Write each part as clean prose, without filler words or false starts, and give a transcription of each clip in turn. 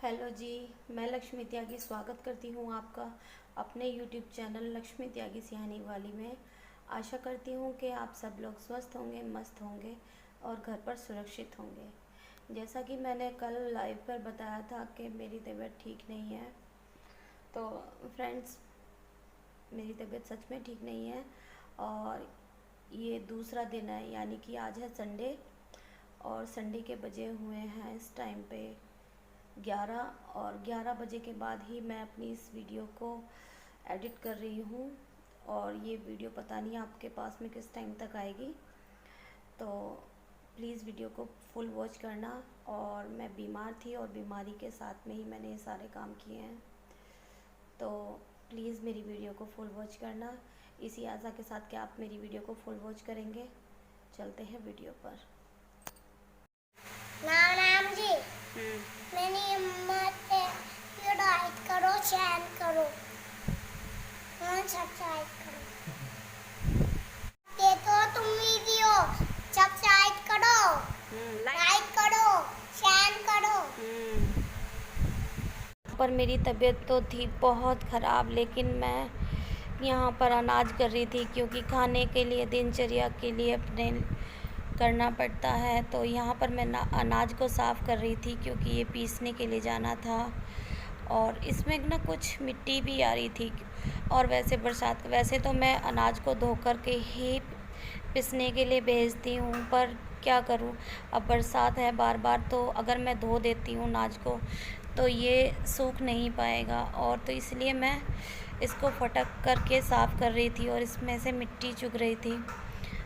Hello जी। मैं लक्ष्मी त्यागी स्वागत करती हूँ आपका अपने यूट्यूब चैनल लक्ष्मी त्यागी सिहानी वाली में। आशा करती हूँ कि आप सब लोग स्वस्थ होंगे, मस्त होंगे और घर पर सुरक्षित होंगे। जैसा कि मैंने कल लाइव पर बताया था कि मेरी तबीयत ठीक नहीं है, तो फ्रेंड्स मेरी तबीयत सच में ठीक नहीं है। और ये दूसरा दिन है, यानी कि आज है संडे और संडे के बजे हुए हैं इस टाइम पे 11, और 11 बजे के बाद ही मैं अपनी इस वीडियो को एडिट कर रही हूँ। और ये वीडियो पता नहीं आपके पास में किस टाइम तक आएगी, तो प्लीज़ वीडियो को फुल वॉच करना। और मैं बीमार थी और बीमारी के साथ में ही मैंने ये सारे काम किए हैं, तो प्लीज़ मेरी वीडियो को फुल वॉच करना, इसी आशा के साथ कि आप मेरी वीडियो को फुल वॉच करेंगे। चलते हैं वीडियो पर। नाम जी मैंने हिम्मत ये डाइट करो, चैन करो और सब्सक्राइब करो। देखो तुम वीडियो सब्सक्राइब करो, लाइक करो, चैन करो। पर मेरी तबीयत तो थी बहुत ख़राब, लेकिन मैं यहाँ पर अनाज कर रही थी क्योंकि खाने के लिए दिनचर्या के लिए अपने करना पड़ता है। तो यहाँ पर मैं अनाज को साफ़ कर रही थी क्योंकि ये पीसने के लिए जाना था। और इसमें ना कुछ मिट्टी भी आ रही थी। और वैसे तो मैं अनाज को धो कर के ही पिसने के लिए भेजती हूँ, पर क्या करूँ, अब बरसात है बार बार, तो अगर मैं धो देती हूँ अनाज को तो ये सूख नहीं पाएगा। और तो इसलिए मैं इसको फटक करके साफ़ कर रही थी और इसमें से मिट्टी चुग रही थी।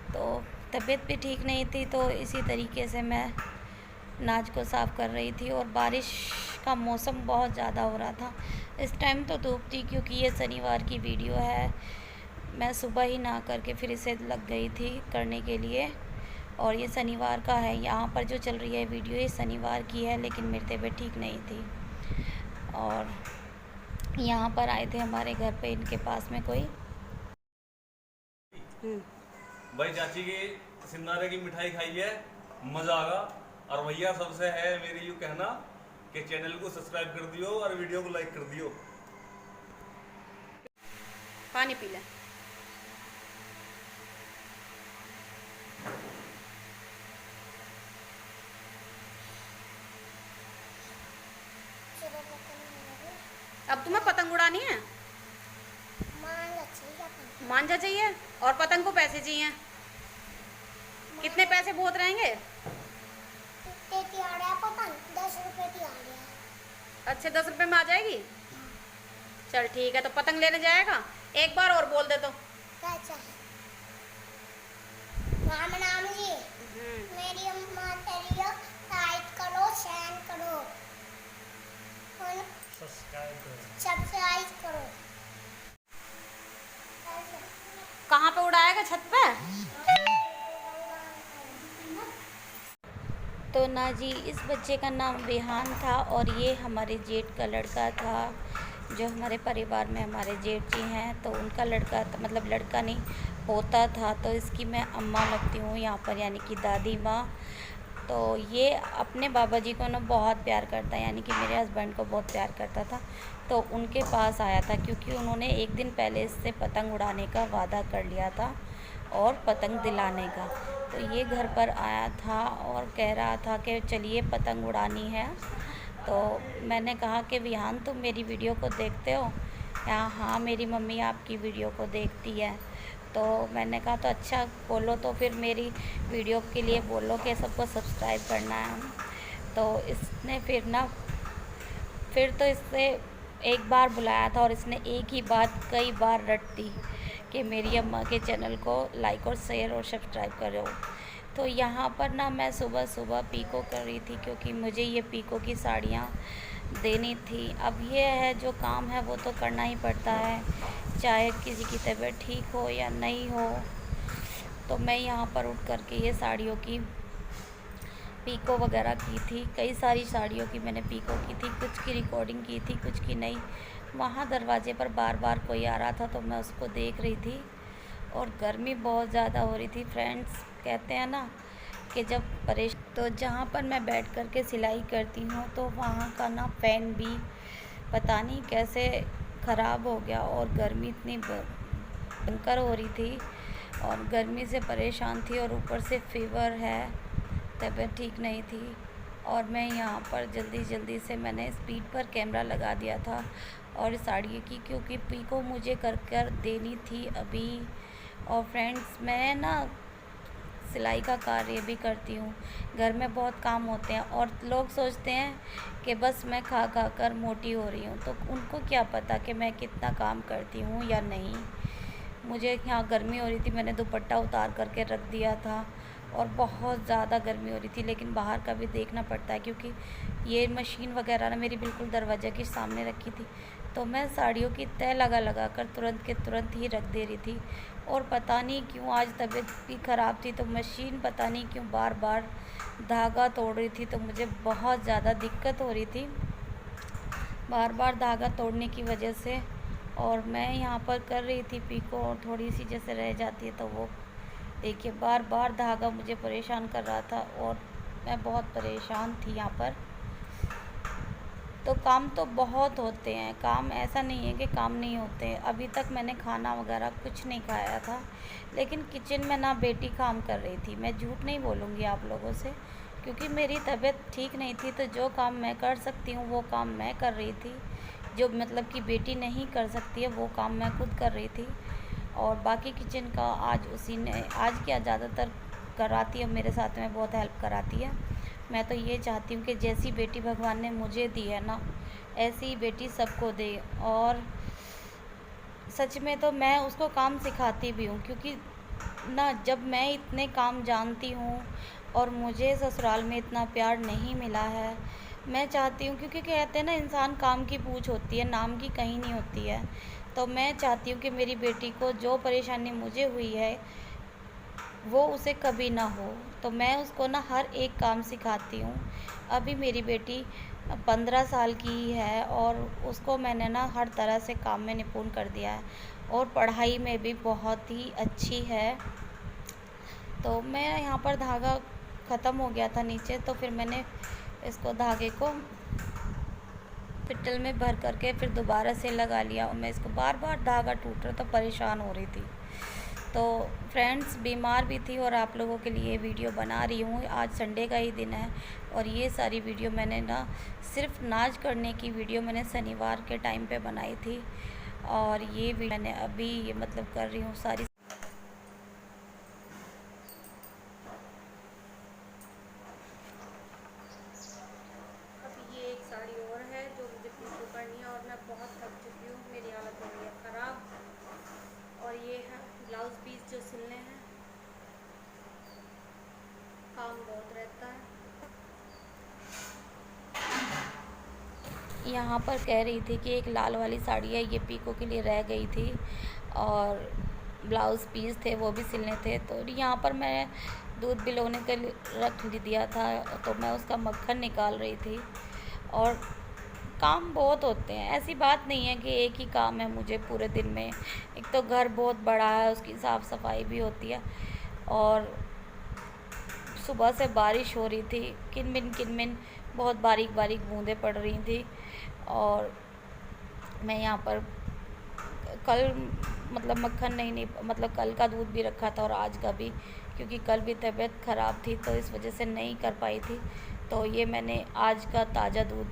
तो तबीयत भी ठीक नहीं थी, तो इसी तरीके से मैं अनाज को साफ़ कर रही थी। और बारिश का मौसम बहुत ज़्यादा हो रहा था। इस टाइम तो धूप थी क्योंकि ये शनिवार की वीडियो है। मैं सुबह ही नहा करके फिर इसे लग गई थी करने के लिए, और ये शनिवार का है। यहाँ पर जो चल रही है वीडियो ये शनिवार की है, लेकिन मेरी तबीयत ठीक नहीं थी। और यहाँ पर आए थे हमारे घर पे, इनके पास में कोई भाई चाची की सिंगारे की मिठाई खाई है, मजा आगा। और भैया सबसे है मेरी यूँ कहना कि चैनल को सब्सक्राइब कर दियो और वीडियो को लाइक कर दियो। पानी पी ले। अब तुम्हें पतंग उड़ानी है? मांझा चाहिए और पतंग को पैसे चाहिए। कितने पैसे बहुत रहेंगे? पतंग 10 रुपए की आ गया। अच्छे 10 रुपए में आ जाएगी। चल ठीक है, तो पतंग लेने जाएगा। एक बार और बोल दे तो। नाम जी मेरी अम्मा तेरियो लाइक करो, शेयर करो और सब्सक्राइब करो। कहाँ पे उड़ाएगा? छत पे? तो ना जी, इस बच्चे का नाम विहान था और ये हमारे जेठ का लड़का था, जो हमारे परिवार में हमारे जेठ जी हैं, तो उनका लड़का था, मतलब लड़का नहीं होता था। तो इसकी मैं अम्मा लगती हूँ यहाँ पर, यानी कि दादी माँ। तो ये अपने बाबा जी को ना बहुत प्यार करता है, यानी कि मेरे हस्बैंड को बहुत प्यार करता था। तो उनके पास आया था क्योंकि उन्होंने एक दिन पहले इससे पतंग उड़ाने का वादा कर लिया था और पतंग दिलाने का। तो ये घर पर आया था और कह रहा था कि चलिए पतंग उड़ानी है। तो मैंने कहा कि विहान तुम मेरी वीडियो को देखते हो? हाँ, मेरी मम्मी आपकी वीडियो को देखती है। तो मैंने कहा तो अच्छा, बोलो तो फिर मेरी वीडियो के लिए बोलो कि सबको सब्सक्राइब करना है। तो इसने फिर तो इससे एक बार बुलाया था और इसने एक ही बात कई बार रट दी कि मेरी अम्मा के चैनल को लाइक और शेयर और सब्सक्राइब करो। तो यहाँ पर ना मैं सुबह सुबह पीको कर रही थी क्योंकि मुझे ये पीको की साड़ियाँ देनी थी। अब ये है जो काम है वो तो करना ही पड़ता है, चाहे किसी की तबीयत ठीक हो या नहीं हो। तो मैं यहाँ पर उठ करके ये साड़ियों की पीको वगैरह की थी। कई सारी साड़ियों की मैंने पीको की थी, कुछ की रिकॉर्डिंग की थी, कुछ की नहीं। वहाँ दरवाजे पर बार बार कोई आ रहा था तो मैं उसको देख रही थी। और गर्मी बहुत ज़्यादा हो रही थी फ्रेंड्स। कहते हैं ना कि जब तो जहाँ पर मैं बैठ कर के सिलाई करती हूँ तो वहाँ का ना फ़ैन भी पता नहीं कैसे ख़राब हो गया, और गर्मी इतनी भयंकर हो रही थी और गर्मी से परेशान थी, और ऊपर से फ़ीवर है, तबीयत ठीक नहीं थी। और मैं यहाँ पर जल्दी से मैंने स्पीड पर कैमरा लगा दिया था और साड़ी की, क्योंकि पीको मुझे कर देनी थी अभी। और फ्रेंड्स, मैं ना सिलाई का कार्य भी करती हूँ, घर में बहुत काम होते हैं और लोग सोचते हैं कि बस मैं खा कर मोटी हो रही हूँ, तो उनको क्या पता कि मैं कितना काम करती हूँ या नहीं। मुझे यहाँ गर्मी हो रही थी, मैंने दुपट्टा उतार करके रख दिया था और बहुत ज़्यादा गर्मी हो रही थी, लेकिन बाहर का भी देखना पड़ता है क्योंकि ये मशीन वगैरह ना मेरी बिल्कुल दरवाज़े के सामने रखी थी, तो मैं साड़ियों की तय लगा कर तुरंत के तुरंत ही रख दे रही थी। और पता नहीं क्यों आज तबीयत भी ख़राब थी, तो मशीन पता नहीं क्यों बार बार धागा तोड़ रही थी, तो मुझे बहुत ज़्यादा दिक्कत हो रही थी बार बार धागा तोड़ने की वजह से। और मैं यहाँ पर कर रही थी पीको, और थोड़ी सी जैसे रह जाती है तो वो देखिए बार बार धागा मुझे परेशान कर रहा था और मैं बहुत परेशान थी यहाँ पर। तो काम तो बहुत होते हैं, काम ऐसा नहीं है कि काम नहीं होते हैं। अभी तक मैंने खाना वगैरह कुछ नहीं खाया था, लेकिन किचन में ना बेटी काम कर रही थी। मैं झूठ नहीं बोलूँगी आप लोगों से, क्योंकि मेरी तबीयत ठीक नहीं थी, तो जो काम मैं कर सकती हूँ वो काम मैं कर रही थी, जो मतलब कि बेटी नहीं कर सकती है वो काम मैं खुद कर रही थी। और बाकी किचन का आज उसी ने, आज क्या ज़्यादातर कराती है मेरे साथ में, बहुत हेल्प कराती है। मैं तो ये चाहती हूँ कि जैसी बेटी भगवान ने मुझे दी है ना, ऐसी ही बेटी सबको दे। और सच में तो मैं उसको काम सिखाती भी हूँ, क्योंकि ना जब मैं इतने काम जानती हूँ और मुझे ससुराल में इतना प्यार नहीं मिला है, मैं चाहती हूँ, क्योंकि कहते हैं ना इंसान काम की पूछ होती है, नाम की कहीं नहीं होती है। तो मैं चाहती हूँ कि मेरी बेटी को जो परेशानी मुझे हुई है वो उसे कभी ना हो, तो मैं उसको ना हर एक काम सिखाती हूँ। अभी मेरी बेटी 15 साल की ही है और उसको मैंने ना हर तरह से काम में निपुण कर दिया है, और पढ़ाई में भी बहुत ही अच्छी है। तो मैं यहाँ पर धागा ख़त्म हो गया था नीचे, तो फिर मैंने इसको धागे को पिट्टल में भर करके फिर दोबारा से लगा लिया, और मैं इसको बार बार धागा टूट रहा था, परेशान हो रही थी। तो फ्रेंड्स, बीमार भी थी और आप लोगों के लिए वीडियो बना रही हूँ। आज संडे का ही दिन है और ये सारी वीडियो मैंने ना सिर्फ नाच करने की वीडियो मैंने शनिवार के टाइम पे बनाई थी, और ये भी मैंने अभी ये मतलब कर रही हूँ सारी। अब ये एक साड़ी और है जो मुझे पीको करनी है, और मैं बहुत थक चुकी हूँ, मेरी हालत हो गई है ख़राब। और ये है ब्लाउज़ पीस जो सिलने हैं, काम बहुत रहता है। यहाँ पर कह रही थी कि एक लाल वाली साड़ी है, ये पीको के लिए रह गई थी, और ब्लाउज़ पीस थे वो भी सिलने थे। तो यहाँ पर मैं दूध भिगोने के लिए रख दिया था, तो मैं उसका मक्खन निकाल रही थी। और काम बहुत होते हैं, ऐसी बात नहीं है कि एक ही काम है मुझे पूरे दिन में। एक तो घर बहुत बड़ा है, उसकी साफ़ सफाई भी होती है, और सुबह से बारिश हो रही थी, किनमिन बहुत बारीक बारीक बूंदें पड़ रही थी। और मैं यहाँ पर कल मतलब मक्खन नहीं मतलब कल का दूध भी रखा था और आज का भी, क्योंकि कल भी तबीयत ख़राब थी तो इस वजह से नहीं कर पाई थी। तो ये मैंने आज का ताज़ा दूध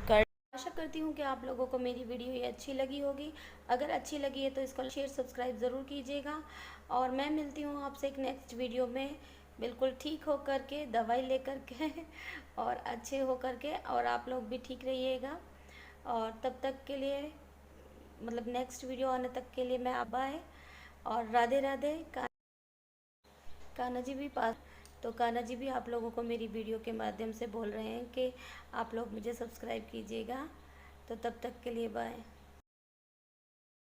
कर। आशा करती हूँ कि आप लोगों को मेरी वीडियो ये अच्छी लगी होगी। अगर अच्छी लगी है तो इसको शेयर सब्सक्राइब ज़रूर कीजिएगा, और मैं मिलती हूँ आपसे एक नेक्स्ट वीडियो में, बिल्कुल ठीक हो कर के, दवाई ले कर के और अच्छे हो कर के, और आप लोग भी ठीक रहिएगा। और तब तक के लिए मतलब नेक्स्ट वीडियो आने तक के लिए मैं बाय और राधे राधे। कान्हा जी भी पास, तो कान्हा जी भी आप लोगों को मेरी वीडियो के माध्यम से बोल रहे हैं कि आप लोग मुझे सब्सक्राइब कीजिएगा। तो तब तक के लिए बाय।